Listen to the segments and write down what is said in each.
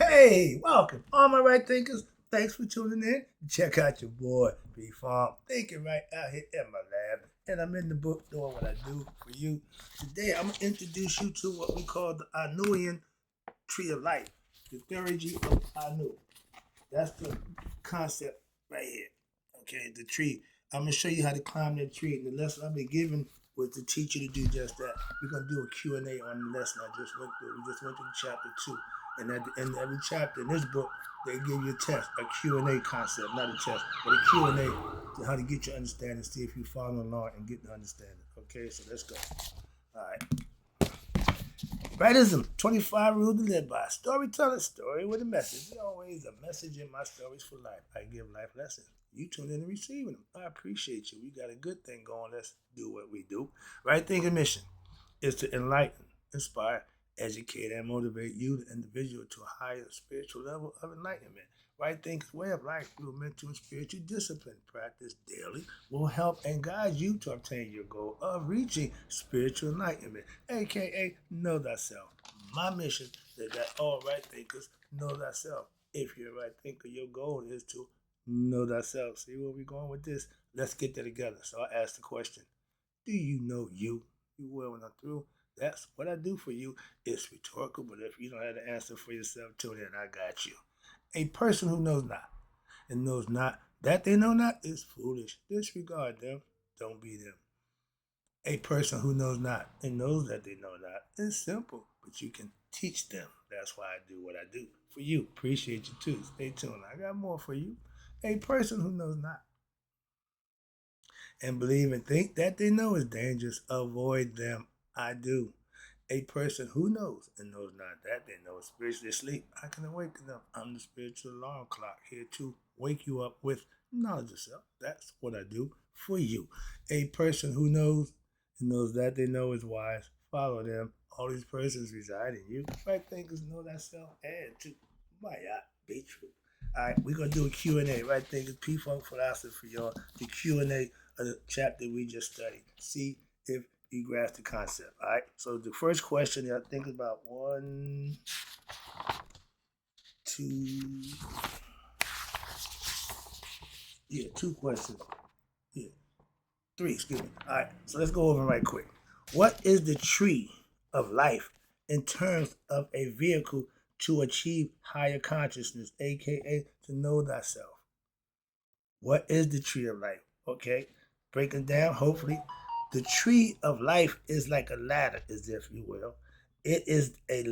Hey, welcome, all my right thinkers. Thanks for tuning in. Check out your boy, B Farm, thinking right out here in my lab. And I'm in the book doing what I do for you. Today, I'm going to introduce you to what we call the Anuian Tree of Life, the theology of Anu. That's the concept right here. Okay, the tree. I'm going to show you how to climb that tree. And the lesson I've been given was to teach you to do just that. We're going to do a Q&A on the lesson I just went through. We just went through chapter 2. And at the end of every chapter in this book, they give you a test, a Q&A concept, not a test, but a Q&A to how to get your understanding, see if you follow along and get the understanding. Okay, so let's go. All right. Rightism, 25 rules to live by. Storyteller, story with a message. There's always a message in my stories for life. I give life lessons. You tune in and receiving them. I appreciate you. We got a good thing going. Let's do what we do. Right thinking mission is to enlighten, inspire, educate, and motivate you, the individual, to a higher spiritual level of enlightenment. Right thinking's way of life through mental and spiritual discipline practice daily will help and guide you to obtain your goal of reaching spiritual enlightenment, aka know thyself. My mission is that all right thinkers know thyself. If you're a right thinker, your goal is to know thyself. See where we're going with this? Let's get that together. So I asked the question, do you know you? You will when I'm through. That's what I do for you. It's rhetorical, but if you don't have the answer for yourself, tune in. I got you. A person who knows not and knows not that they know not is foolish. Disregard them. Don't be them. A person who knows not and knows that they know not is simple, but you can teach them. That's why I do what I do for you. Appreciate you too. Stay tuned. I got more for you. A person who knows not and believe and think that they know is dangerous, avoid them. I do. A person who knows and knows not that they know is spiritually asleep, I can awaken them. I'm the spiritual alarm clock here to wake you up with knowledge of self. That's what I do for you. A person who knows and knows that they know is wise, follow them. All these persons reside in you. Right thinkers know that self and to my be true. All right, we're gonna do a Q&A. Right thinkers, P-Funk philosophy, y'all. The Q&A of the chapter we just studied. See if you grasp the concept. All right. So the first question, I think about one, two, two questions. Yeah, three. Excuse me. All right. So let's go over right quick. What is the tree of life in terms of a vehicle to achieve higher consciousness, aka to know thyself? What is the tree of life? Okay. Breaking down, hopefully. The tree of life is like a ladder, as if you will. It is a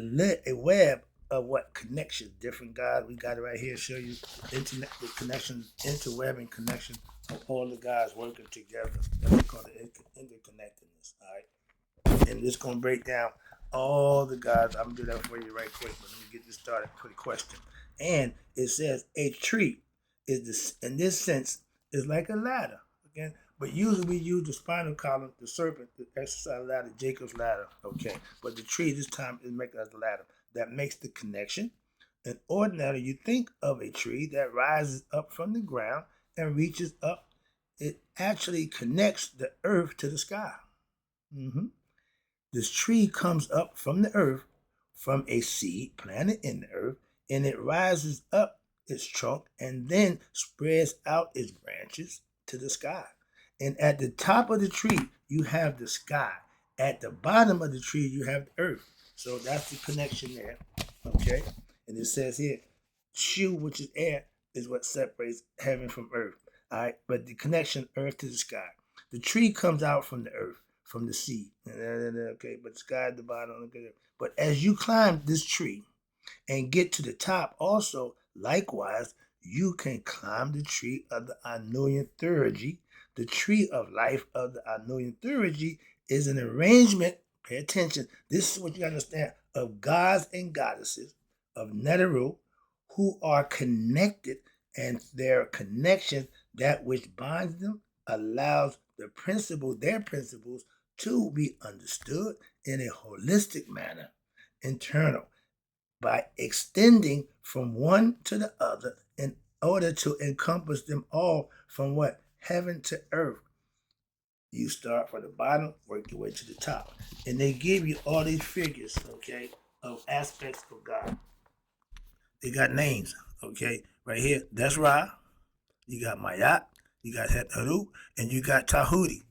web of what connections, different gods. We got it right here, show you internet, the connection, interwebbing connection of all the gods working together. That's what we call the interconnectedness. All right, and it's gonna break down all the gods. I'm gonna do that for you right quick, but let me get this started for the question. And it says a tree is this in this sense is like a ladder. Again, but usually we use the spinal column, the serpent, the exercise ladder, Jacob's ladder. Okay. But the tree this time is making us the ladder. That makes the connection. And ordinarily you think of a tree that rises up from the ground and reaches up. It actually connects the earth to the sky. This tree comes up from the earth, from a seed planted in the earth, and it rises up its trunk and then spreads out its branches to the sky. And at the top of the tree, you have the sky. At the bottom of the tree, you have the earth. So that's the connection there. Okay? And it says here, Shu, which is air, is what separates heaven from earth. All right? But the connection, earth to the sky. The tree comes out from the earth, from the seed. Okay, but the sky at the bottom. Okay. But as you climb this tree and get to the top, also, likewise, you can climb the tree of the Anuian theurgy. The tree of life of the Anuian theurgy is an arrangement, pay attention, this is what you understand, of gods and goddesses of Neteru who are connected, and their connection, that which binds them, allows their principles to be understood in a holistic manner, internal, by extending from one to the other in order to encompass them all from what? Heaven to earth. You start from the bottom, work your way to the top. And they give you all these figures, okay, of aspects of God. They got names, okay? Right here, that's Ra. You got Mayat, you got Haru, and you got Tahuti.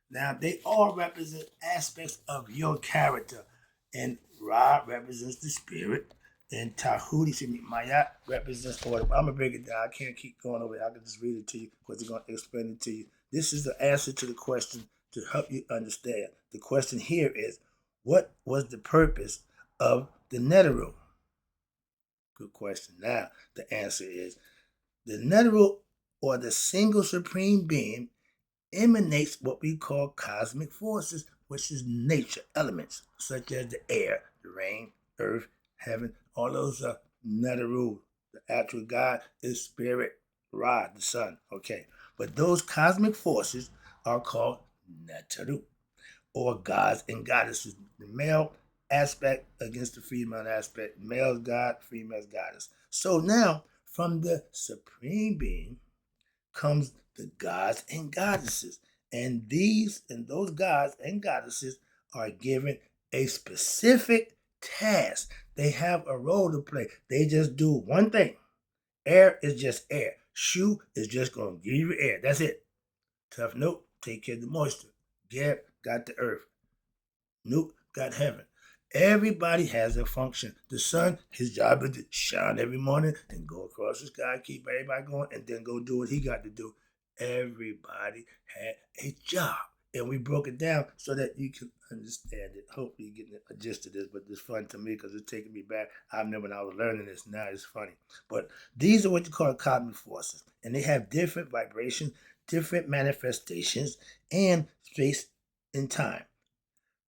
Now, they all represent aspects of your character. And Ra represents the spirit, and Tahuti, Mayat represents order. I'm going to break it down. I can't keep going over it. I can just read it to you because they're going to explain it to you. This is the answer to the question to help you understand. The question here is, what was the purpose of the Neteru? Good question. Now, the answer is, the Neteru, or the single supreme being, emanates what we call cosmic forces, which is nature elements, such as the air, the rain, earth, heaven. All those are Neteru. The actual God is spirit, Ra, the sun. Okay. But those cosmic forces are called Neteru, or gods and goddesses. The male aspect against the female aspect. Male's God, female's goddess. So now, from the supreme being comes the gods and goddesses. And those gods and goddesses are given a specific task. They have a role to play. They just do one thing. Air is just air. Shu is just going to give you air. That's it. Tough Note, take care of the moisture. Gab got the earth. Nuke got heaven. Everybody has a function. The sun, his job is to shine every morning and go across the sky, keep everybody going, and then go do what he got to do. Everybody had a job. And we broke it down so that you can understand it. Hopefully you're getting a gist of this, but it's fun to me because it's taking me back. I remember when I was learning this. Now it's funny. But these are what you call cosmic forces. And they have different vibrations, different manifestations, and space and time.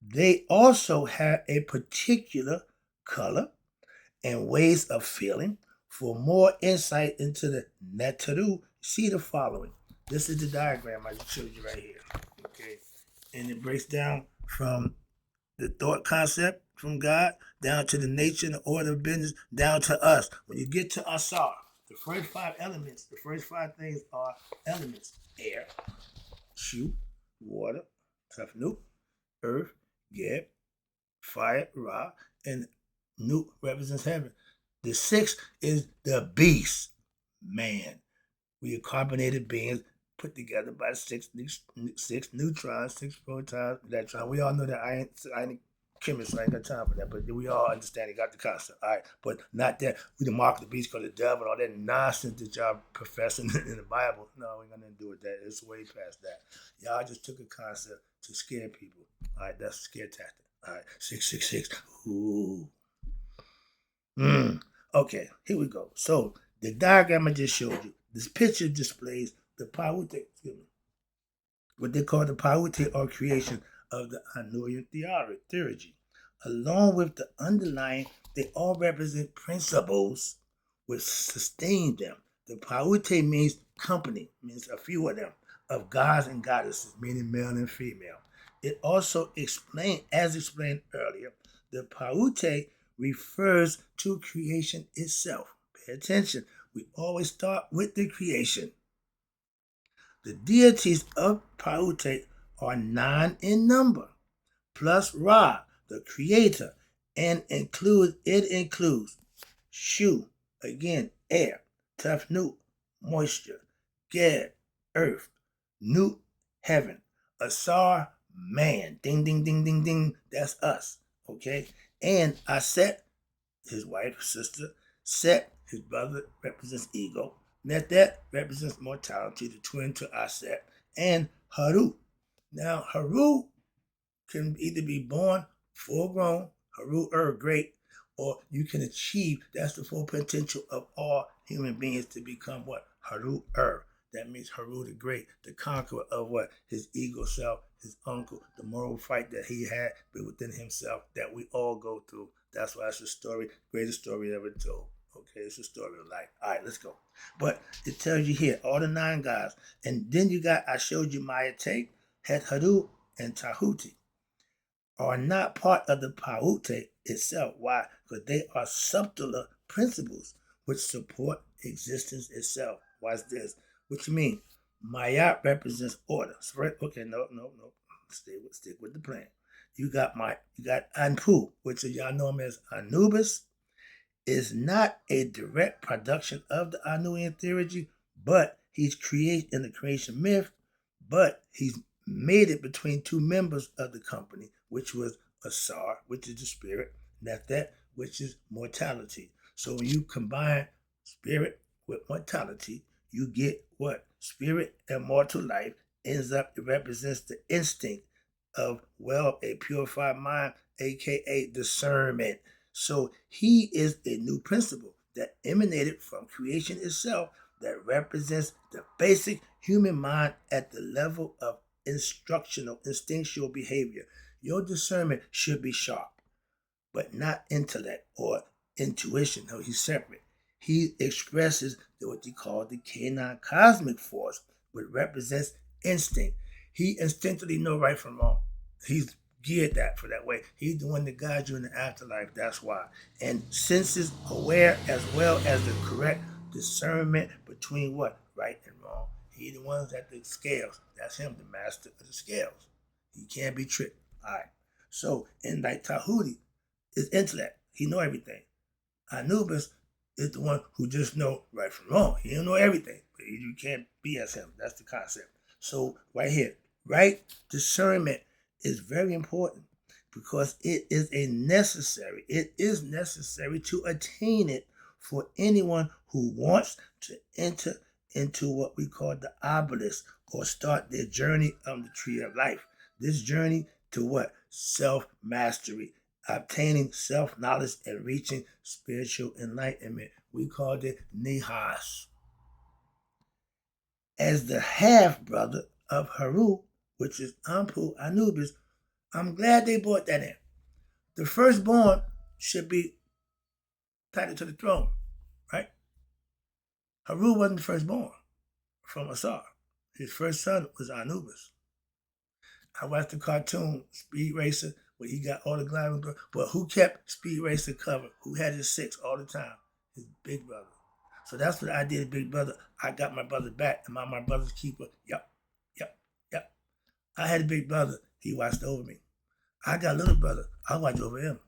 They also have a particular color and ways of feeling. For more insight into the Neteru, see the following. This is the diagram I just showed you right here. Okay. And it breaks down from the thought concept from God down to the nature and the order of business down to us. When you get to Asar, the first five elements, the first five things are elements: air, Shu, water, Tafnu, earth, Geb, fire, Ra, and Nuke represents heaven. The sixth is the beast, man. We are carbonated beings put together by six neutrons, six protons, electrons. We all know that I ain't chemist, so I ain't got time for that. But we all understand it, got the concept. All right. But not that we the mark of the beast called the devil and all that nonsense that y'all professing in the Bible. No, we ain't got nothing to do with that. It's way past that. Y'all just took a concept to scare people. All right, that's a scare tactic. All right, 666. Ooh. Okay, here we go. So the diagram I just showed you, this picture displays the Pawute, what they call the Pawute, or creation of the Anuyan theology. Along with the underlying, they all represent principles which sustain them. The Pawute means company, means a few of them, of gods and goddesses, meaning male and female. It also explained, as explained earlier, the Pawute refers to creation itself. Pay attention. We always start with the creation. The deities of Pawute are 9 in number, plus Ra, the creator, and it includes Shu, again, air, Tafnut, moisture, Geb, earth, Nut, heaven, Asar, man, ding, ding, ding, ding, ding, that's us, okay? And Aset, his wife, sister, Set, his brother, represents ego. Netet represents mortality, the twin to Aset, and Haru. Now, Haru can either be born full grown, Haru great, or you can achieve, that's the full potential of all human beings to become what? Haru That means Haru the Great, the conqueror of what? His ego self, his uncle, the moral fight that he had within himself that we all go through. That's why it's a story, greatest story ever told. Okay, it's a story of life. All right, let's go. But it tells you here, all the 9 gods. And then you got, I showed you Maya Tate, Het Haru, and Tahuti are not part of the Pawute itself. Why? Because they are subtler principles which support existence itself. Watch this. What you mean? Mayat represents order. Okay, no. Stick with the plan. You got Anpu, which y'all know him as Anubis, is not a direct production of the Anuian theology, but he's created in the creation myth, but he's made it between two members of the company, which was Asar, which is the spirit, Nethet, which is mortality. So when you combine spirit with mortality, you get what? Spirit and mortal life ends up, it represents the instinct of, well, a purified mind, aka discernment. So he is a new principle that emanated from creation itself that represents the basic human mind at the level of instinctual behavior. Your discernment should be sharp, but not intellect or intuition. No, he's separate. He expresses what he call the canine cosmic force, which represents instinct. He instinctively know right from wrong. He's geared that for that way. He's the one that guides you in the afterlife. That's why. And senses aware as well as the correct discernment between what? Right and wrong. He the ones at the scales. That's him, the master of the scales. He can't be tricked. All right. So in like Tahuti, is intellect. He know everything. Anubis is the one who just know right from wrong. He don't know everything, but you can't be as him. That's the concept. So right here, right discernment is very important because it is necessary to attain it for anyone who wants to enter into what we call the obelisk or start their journey on the tree of life. This journey to what? Self-mastery, obtaining self-knowledge and reaching spiritual enlightenment. We called it Nihas. As the half-brother of Haru, which is Ampu Anubis, I'm glad they brought that in. The firstborn should be titled to the throne, right? Haru wasn't the firstborn from Asar. His first son was Anubis. I watched the cartoon Speed Racer where he got all the glamour, but who kept Speed Racer covered? Who had his six all the time? His big brother. So that's what I did, big brother. I got my brother back. Am I my brother's keeper? Yep. I had a big brother. He watched over me. I got a little brother. I watch over him.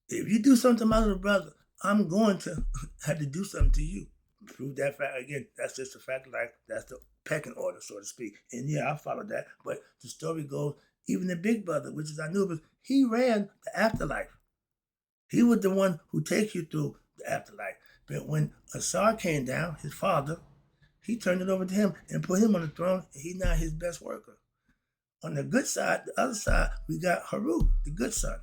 If you do something to my little brother, I'm going to have to do something to you. Prove that fact again. That's just a fact of life. That's the pecking order, so to speak. And yeah, I followed that. But the story goes, even the big brother, which is Anubis, he ran the afterlife. He was the one who takes you through the afterlife. But when Asar came down, his father, he turned it over to him and put him on the throne. And he's not his best worker. On the good side, the other side, we got Haru, the good son.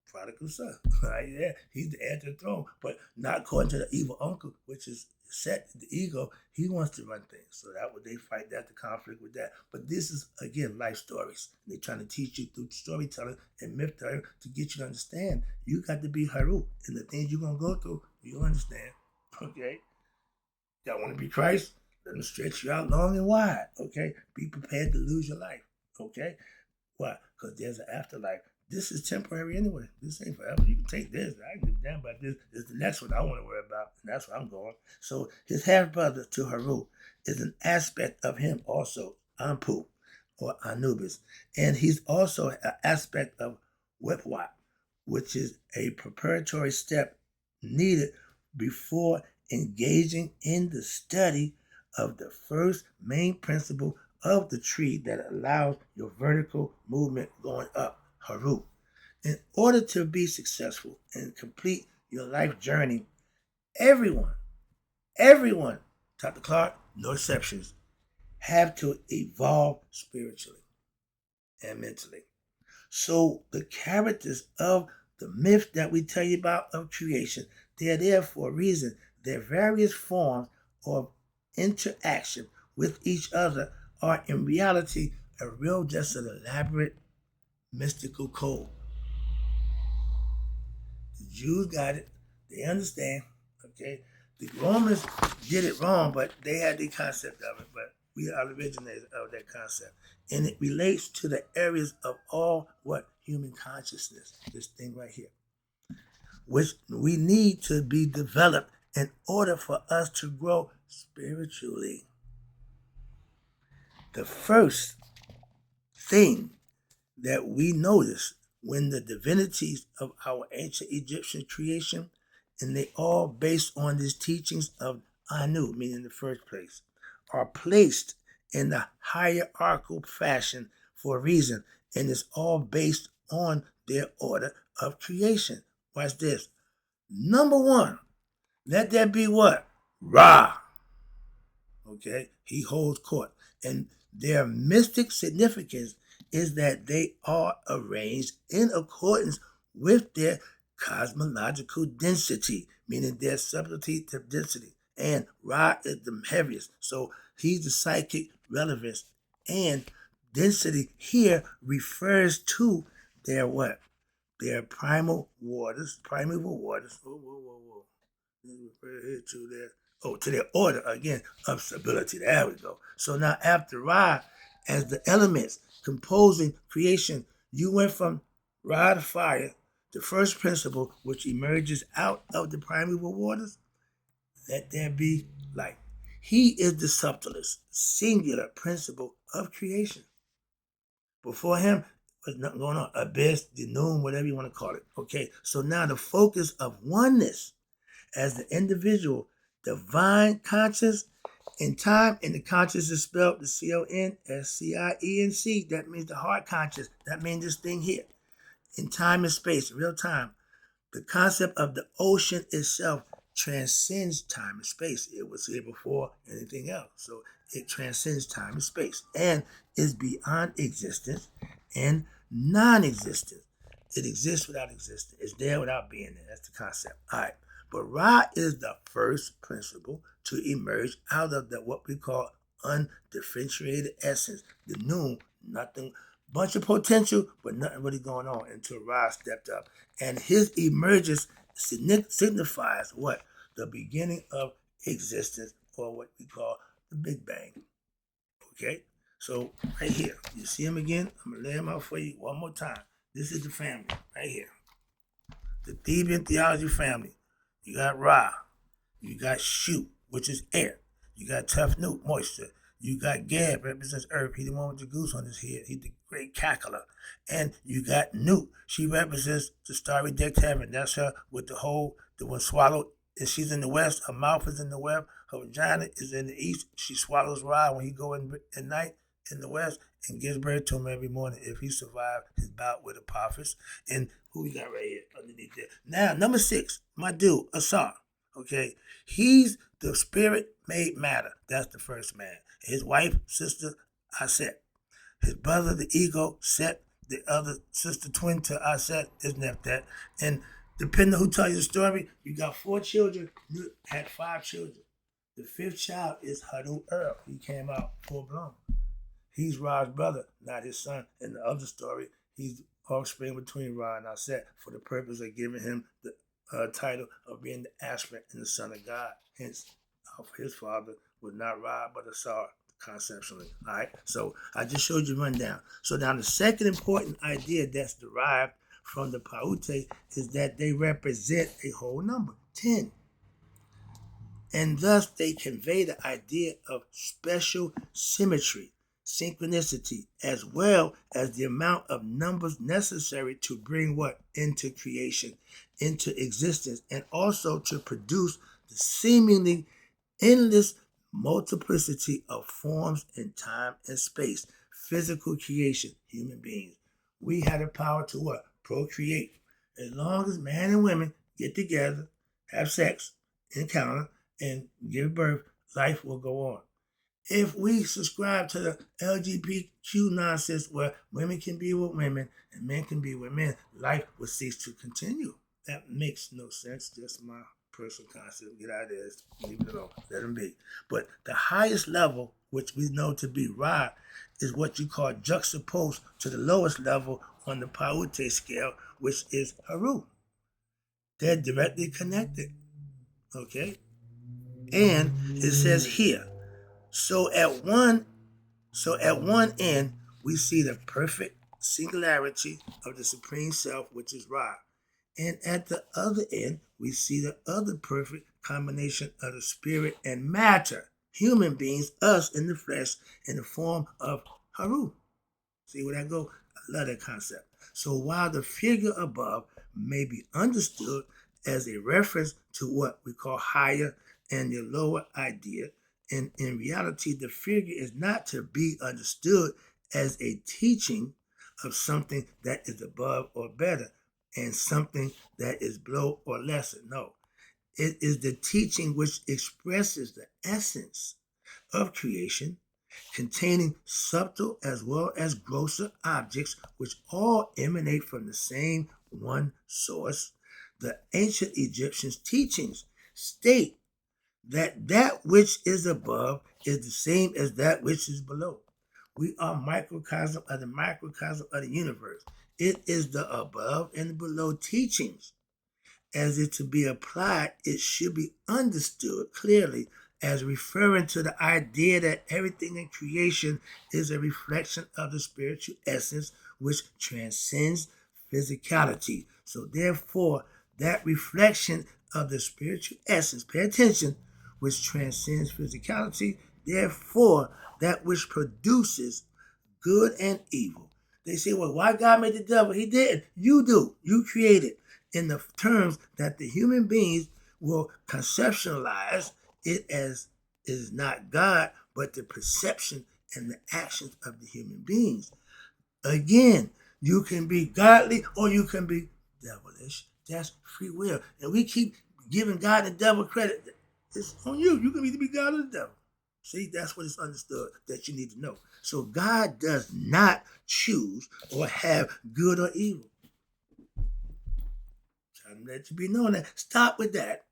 Prodigal son. Yeah, he's the heir to the throne, but not according to the evil uncle, which is set the ego. He wants to run things. So that would they fight that, the conflict with that. But this is again life stories. They're trying to teach you through storytelling and myth telling to get you to understand. You got to be Haru, and the things you're gonna go through, you understand. Okay? Y'all want to be Christ? Let him stretch you out long and wide. Okay? Be prepared to lose your life. Okay? Why? Because there's an afterlife. This is temporary anyway. This ain't forever. You can take this. I can give a damn about this. This is the next one I want to worry about. And that's where I'm going. So his half-brother to Haru is an aspect of him also, Ampu, or Anubis. And he's also an aspect of Wipwat, which is a preparatory step needed before engaging in the study of the first main principle of the tree that allows your vertical movement going up, Haru. In order to be successful and complete your life journey, everyone, Dr. Clark, no exceptions, have to evolve spiritually and mentally. So the characters of the myth that we tell you about of creation, they're there for a reason. Their various forms of interaction with each other are in reality a real just an elaborate mystical code. The Jews got it. They understand. Okay. The Romans did it wrong, but they had the concept of it. But we are the originators of that concept. And it relates to the areas of all what? Human consciousness. This thing right here. Which we need to be developed in order for us to grow spiritually. The first thing that we notice when the divinities of our ancient Egyptian creation and they all based on these teachings of Anu, meaning the first place, are placed in the hierarchical fashion for a reason, and it's all based on their order of creation. Watch this. Number one, let there be what? Ra. Okay, he holds court. And their mystic significance is that they are arranged in accordance with their cosmological density, meaning their subtletive density. And Ra is the heaviest. So he's the psychic relevance. And density here refers to their what? Their primeval waters. Whoa, whoa, whoa, whoa. To their order again of stability. There we go. So now after Ra, as the elements composing creation, you went from Ra to fire, the first principle which emerges out of the primeval waters. Let there be light. He is the subtlest, singular principle of creation. Before him was nothing going on. Abyss, the noon, whatever you want to call it. Okay, so now the focus of oneness as the individual, divine conscious in time, and the conscious is spelled the CONSCIENC. That means the heart conscious. That means this thing here. In time and space, real time. The concept of the ocean itself transcends time and space. It was here before anything else. So it transcends time and space and is beyond existence and non-existence. It exists without existence. It's there without being there. That's the concept. All right. But Ra is the first principle to emerge out of the what we call undifferentiated essence. The noon, nothing, bunch of potential, but nothing really going on until Ra stepped up. And his emergence signifies what? The beginning of existence, or what we call the Big Bang. Okay? So right here, you see him again? I'm going to lay him out for you one more time. This is the family right here. The Theban theology family. You got Ra. You got Shu, which is air. You got Tefnut, moisture. You got Geb, represents earth. He the one with the goose on his head. He's the great cackler. And you got Nut. She represents the starry decked heaven. That's her with the one swallowed. And she's in the west. Her mouth is in the west. Her vagina is in the east. She swallows Ra when he go in at night in the west and gives birth to him every morning if he survived his bout with Apophis. And who we got right here underneath there? Now, number 6, my dude, Asar. Okay, he's the spirit made matter. That's the first man. His wife, sister, Aset. His brother, the ego, Set. The other sister, twin to Aset, is Neptat. And depending on who tells you the story, you got 4 children. Nut had 5 children. The 5th child is Hadu Earl. He came out full blown. He's Ra's brother, not his son. In the other story, he's offspring between Ra and Aset for the purpose of giving him the title of being the aspirant and the son of God. Hence, his father was not Ra, but Asar, conceptually. All right, so I just showed you rundown. So now the second important idea that's derived from the Paute is that they represent a whole number, 10. And thus they convey the idea of special symmetry, synchronicity, as well as the amount of numbers necessary to bring what? Into creation, into existence, and also to produce the seemingly endless multiplicity of forms in time and space, physical creation, human beings. We have the power to what? Procreate. As long as man and women get together, have sex, encounter, and give birth, life will go on. If we subscribe to the LGBTQ nonsense where women can be with women and men can be with men, life will cease to continue. That makes no sense. Just my personal concept. Get out of there. Leave it alone. Let them be. But the highest level, which we know to be Ra, is what you call juxtaposed to the lowest level on the Paute scale, which is Haru. They're directly connected. Okay? And it says here, so at one end, we see the perfect singularity of the Supreme Self, which is Ra. And at the other end, we see the other perfect combination of the spirit and matter, human beings, us in the flesh, in the form of Haru. See where that go? I love that concept. So while the figure above may be understood as a reference to what we call higher and the lower idea. And in reality, the figure is not to be understood as a teaching of something that is above or better and something that is below or lesser. No, it is the teaching which expresses the essence of creation, containing subtle as well as grosser objects, which all emanate from the same one source. The ancient Egyptians' teachings state that that which is above is the same as that which is below. We are microcosm of the microcosm of the universe. It is the above and the below teachings. As it to be applied, it should be understood clearly as referring to the idea that everything in creation is a reflection of the spiritual essence which transcends physicality. So therefore, that reflection of the spiritual essence, pay attention, which transcends physicality, therefore, that which produces good and evil. They say, well, why God made the devil? He didn't. You do. You created in the terms that the human beings will conceptualize it as is not God, but the perception and the actions of the human beings. Again, you can be godly or you can be devilish. That's free will. And we keep giving God and devil credit. It's on you. You can either be God or the devil. See, that's what is understood that you need to know. So God does not choose or have good or evil. I'm let you be known that. Stop with that.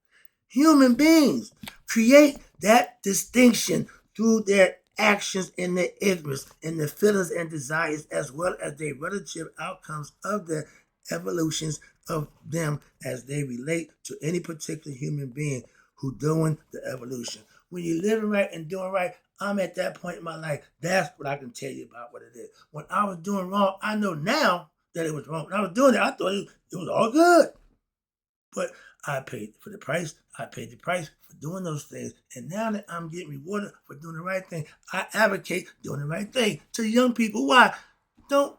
Human beings create that distinction through their actions and their ignorance and their feelings and desires, as well as their relative outcomes of the evolutions of them as they relate to any particular human being who doing the evolution. When you're living right and doing right, I'm at that point in my life. That's what I can tell you about what it is. When I was doing wrong, I know now that it was wrong. When I was doing it, I thought it was all good. But I paid for the price. I paid the price for doing those things. And now that I'm getting rewarded for doing the right thing, I advocate doing the right thing to young people. Why? Don't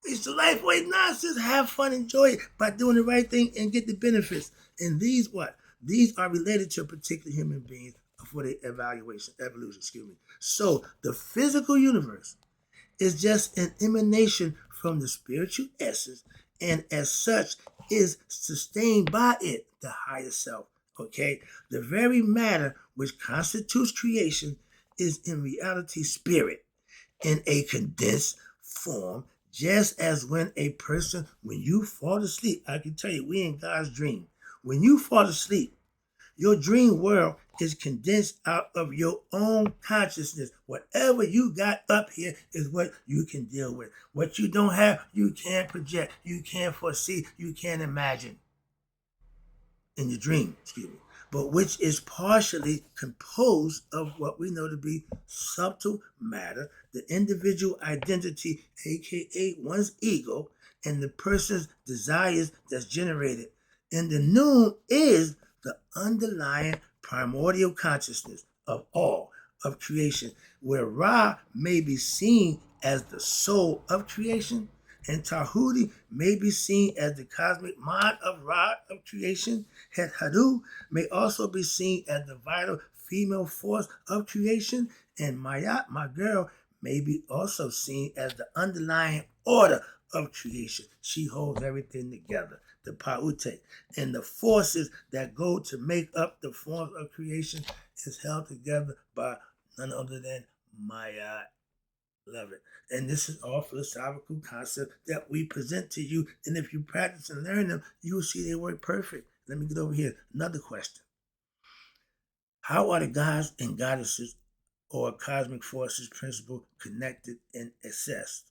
waste your life away nonsense. Have fun, enjoy it by doing the right thing and get the benefits. And these what? These are related to a particular human being for the evolution. So the physical universe is just an emanation from the spiritual essence, and as such is sustained by it, the higher self. Okay? The very matter which constitutes creation is in reality spirit in a condensed form, just as when you fall asleep, I can tell you, we in God's dream. When you fall asleep, your dream world is condensed out of your own consciousness. Whatever you got up here is what you can deal with. What you don't have, you can't project, you can't foresee, you can't imagine in your dream, but which is partially composed of what we know to be subtle matter, the individual identity, aka one's ego, and the person's desires that's generated. And the noon is the underlying primordial consciousness of all of creation, where Ra may be seen as the soul of creation, and Tahuti may be seen as the cosmic mind of Ra of creation. Het Hadu may also be seen as the vital female force of creation, and Mayat, my girl, may be also seen as the underlying order of creation. She holds everything together, the Paute. And the forces that go to make up the forms of creation is held together by none other than Maya. Love it. And this is all philosophical concepts that we present to you. And if you practice and learn them, you will see they work perfect. Let me get over here. Another question. How are the gods and goddesses or cosmic forces principle connected and assessed?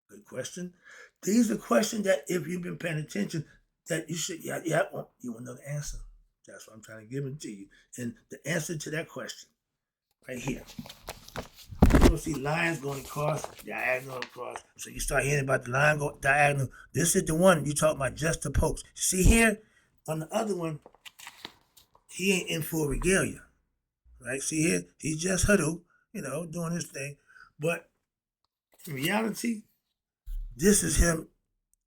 Good question. These are questions that if you've been paying attention, that you should, you want to know the answer. That's what I'm trying to give it to you. And the answer to that question, right here. You'll see lines going across, diagonal across. So you start hearing about the line go diagonal. This is the one you talk about, just the popes. See here, on the other one, he ain't in full regalia. Right? See here, he's just huddled, doing his thing. But in reality, this is him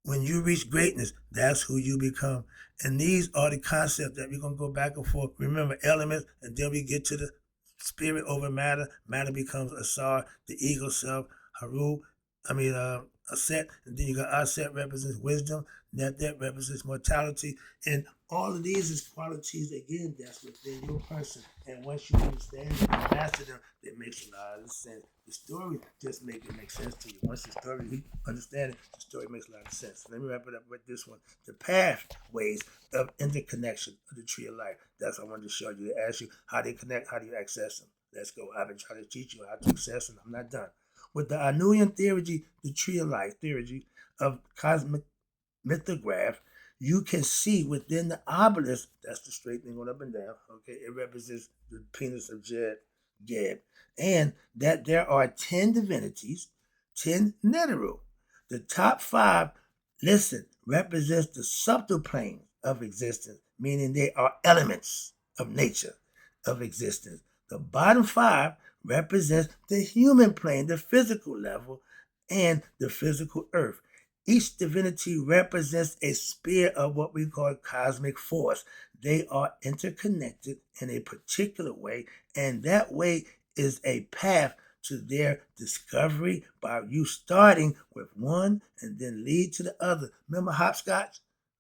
When you reach greatness, that's who you become. And these are the concepts that we're going to go back and forth. Remember, elements, and then we get to the spirit over matter. Matter becomes Asar, the ego self, Haru, Aset, and then you got Aset represents wisdom, that represents mortality, and all of these is qualities, again, that's within your person. And once you understand them and master them, it makes a lot of sense. The story just make sense to you. Once the story, you understand it, the story makes a lot of sense. Let me wrap it up with this one. The pathways of interconnection of the tree of life. That's what I wanted to show you, to ask you how they connect, how do you access them. Let's go. I've been trying to teach you how to access them. I'm not done. With the Anuyan theory, the tree of life theory of cosmic mythograph, you can see within the obelisk, that's the straight thing going up and down, okay? It represents the penis of Geb, and that there are 10 divinities, 10 Neteru. The top 5, listen, represents the subtle plane of existence, meaning they are elements of nature, of existence. The bottom 5 represents the human plane, the physical level, and the physical earth. Each divinity represents a sphere of what we call cosmic force. They are interconnected in a particular way, and that way is a path to their discovery by you starting with one and then lead to the other. Remember hopscotch?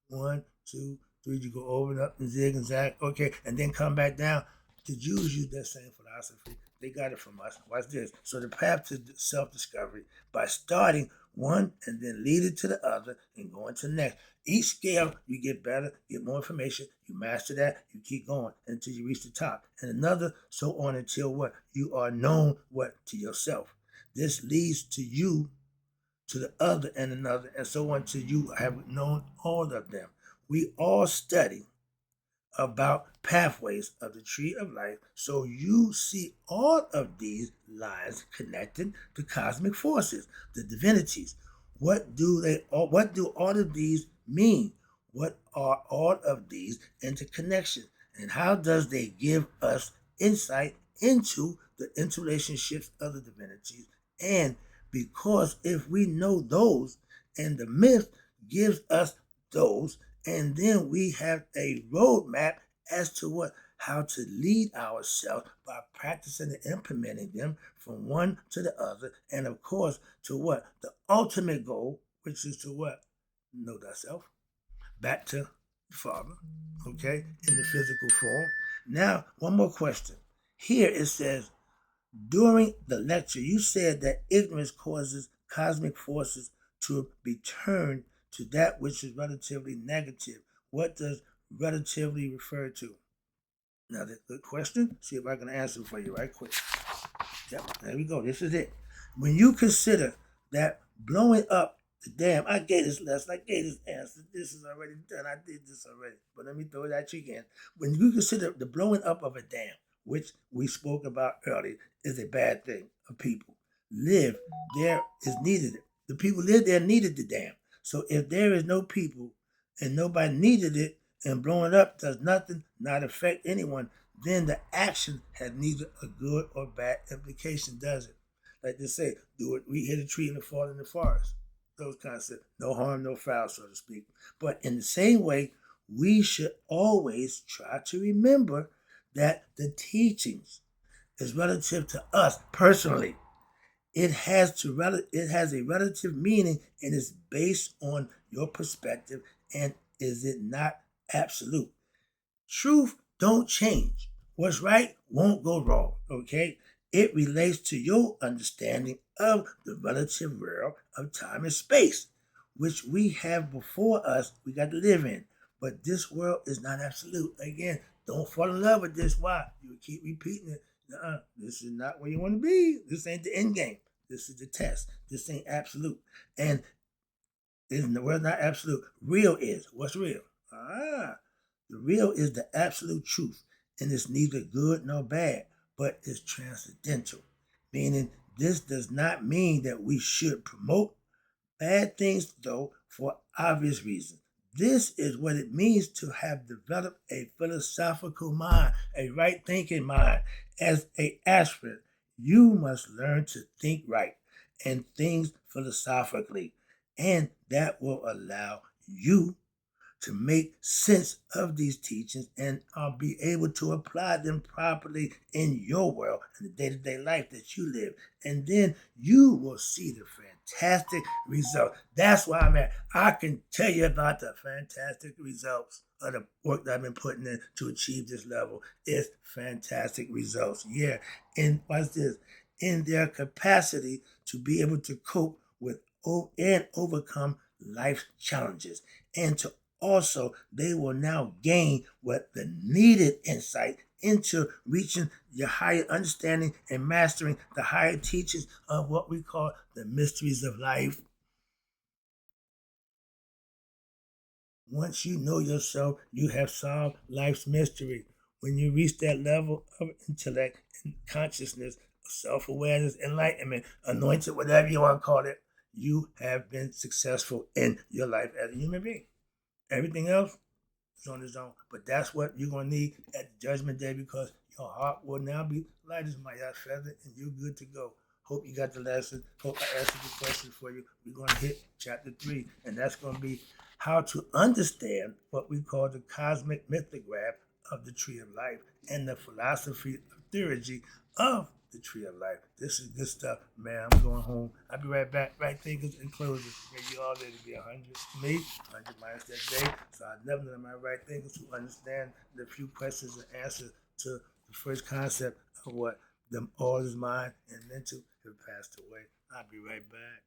1, 2, 3, you go over and up and zig and zag, okay, and then come back down. The Jews use that same philosophy. They got it from us. Watch this. So the path to self-discovery by starting one and then lead it to the other and going to the next. Each scale, you get better, get more information, you master that, you keep going until you reach the top. And another, so on until what? You are known what? To yourself. This leads to you, to the other and another, and so on until you have known all of them. We all study about pathways of the tree of life, so you see all of these lines connected to cosmic forces, the divinities. What do all of these mean? What are all of these interconnections, and how does they give us insight into the interrelationships of the divinities? And because if we know those, and the myth gives us those, and then we have a roadmap as to what, how to lead ourselves by practicing and implementing them from one to the other, and of course to what, the ultimate goal, which is to what, know thyself, back to the Father, okay, in the physical form. Now, one more question. Here it says, during the lecture, you said that ignorance causes cosmic forces to be turned to that which is relatively negative. What does relatively refer to? Now, that's a good question. See if I can answer for you right quick. Yep, there we go. This is it. When you consider that blowing up the dam, I gave this lesson, I gave this answer. This is already done. I did this already. But let me throw it at you again. When you consider the blowing up of a dam, which we spoke about earlier, is a bad thing of people. Live there is needed. The people live there needed the dam. So if there is no people and nobody needed it, and blowing up does nothing, not affect anyone, then the action has neither a good or bad implication, does it? Like they say, do it, we hit a tree and it fall in the forest. Those concepts, no harm, no foul, so to speak. But in the same way, we should always try to remember that the teachings is relative to us personally. It has a relative meaning and is based on your perspective, and is it not absolute? Truth don't change. What's right won't go wrong, okay? It relates to your understanding of the relative world of time and space, which we have before us, we got to live in. But this world is not absolute. Again, don't fall in love with this. Why? You keep repeating it. This is not where you want to be. This ain't the end game. This is the test. This ain't absolute. And the world not absolute. Real is. What's real? The real is the absolute truth, and it's neither good nor bad, but it's transcendental. Meaning, this does not mean that we should promote bad things, though, for obvious reasons. This is what it means to have developed a philosophical mind, a right thinking mind. As an aspirant, you must learn to think right and things philosophically. And that will allow you to make sense of these teachings and be able to apply them properly in your world, in the day-to-day life that you live. And then you will see the fantastic results. That's why, man, I can tell you about the fantastic results of the work that I've been putting in to achieve this level. It's fantastic results. Yeah. And what's this? In their capacity to be able to cope with and overcome life's challenges, and to also they will now gain what the needed insight into reaching your higher understanding and mastering the higher teachings of what we call the mysteries of life. Once you know yourself, you have solved life's mystery. When you reach that level of intellect and consciousness, self-awareness, enlightenment, anointed, whatever you want to call it, you have been successful in your life as a human being. Everything else is on its own. But that's what you're going to need at the judgment day, because your heart will now be light as my feather and you're good to go. Hope you got the lesson. Hope I answered the question for you. We're going to hit chapter 3, and that's going to be how to understand what we call the cosmic mythograph of the tree of life and the philosophy of theology of the tree of life. This is good stuff, man. I'm going home. I'll be right back. Right thinkers and closers. May you all there to be 100. Me, 100 minus that day. So I never know my right thinkers who understand the few questions and answers to the first concept of what them all is mine and mental have passed away. I'll be right back.